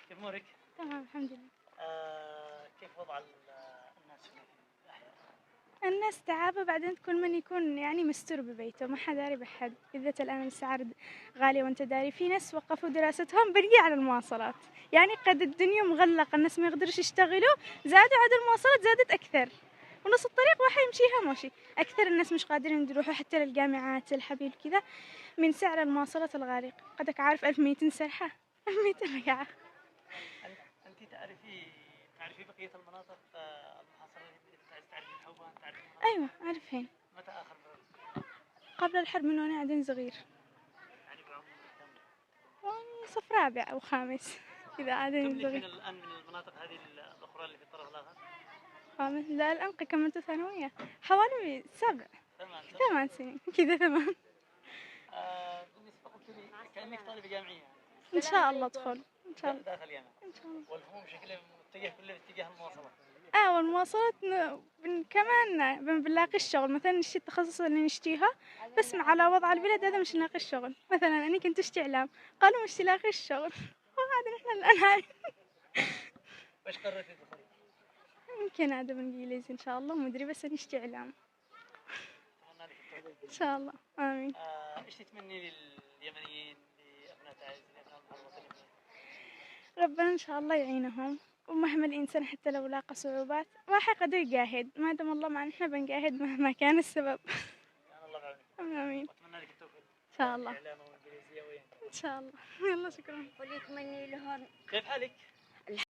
كيف أمورك؟ تمام الحمد لله. كيف وضع الناس هنا في الأحياء؟ الناس تعافى، بعدين كل من يكون يعني مستور ببيته، ما حد داري بحد، بالذات الآن الأسعار غالية وأنت داري. في ناس وقفوا دراستهم بنية على المواصلات، يعني قد الدنيا مغلقة، الناس ما يقدرش يشتغلوا، زادوا عدد المواصلات زادت أكثر، ونص الطريق واحد يمشيها ماشي. أكثر الناس مش قادرين يروحوا حتى للجامعات الحبيب كذا من سعر المواصلات الغالي. قدك عارف 1200 سرحة 1200 ركعة. أنت تعرفي بقية المناطق المحاصرة اللي تعرفي الحوبان، تعرفي المناطق؟ أيوة عارفين. متى آخر مرة؟ قبل الحرب من وأنا عدن صغير، يعني بعمر كم؟ يعني صف رابع أو خامس كذا عدن كم لك صغير. الآن من المناطق هذه الأخرى اللي في الطرف الآخر؟ خامس، لا الآن كملت ثانوية، حوالي 8 سنين كذا 8. بالنسبة قلت لي كأنك طالبة جامعية يعني. إن شاء الله أدخل إن شاء الله. داخل جامعة. إن شاء الله. والفهوم شكله متجه كله باتجاه المواصلات. والمواصلات كمان بنلاقي الشغل، مثلا نشتي التخصص اللي نشتيها، بس على وضع البلد هذا مش نلاقي الشغل. مثلا أنا كنت أشتي إعلام، قالوا مش تلاقي الشغل، وهذا نحن الآن هاي. وإيش قررتي تدخلي؟ يمكن أدب إنجليزي إن شاء الله، مدري، بس أنا أشتي إعلام. أتمنى لك التوفيق. إن شاء الله آمين. إيش تتمني لليمنيين، لأبناء تعز، لأبناء المحافظة اليمنية؟ ربنا إن شاء الله يعينهم، ومهما الإنسان حتى لو لاقى صعوبات ما حيقدر يجاهد، ما دام الله معنا إحنا بنجاهد مهما كان السبب. يعني الله بعونك. آمين. وأتمنى لك التوفيق. إن شاء الله. إعلام وإنجليزية وين؟ إن شاء الله. يلا شكرا. وليتمني لهم. كيف حالك؟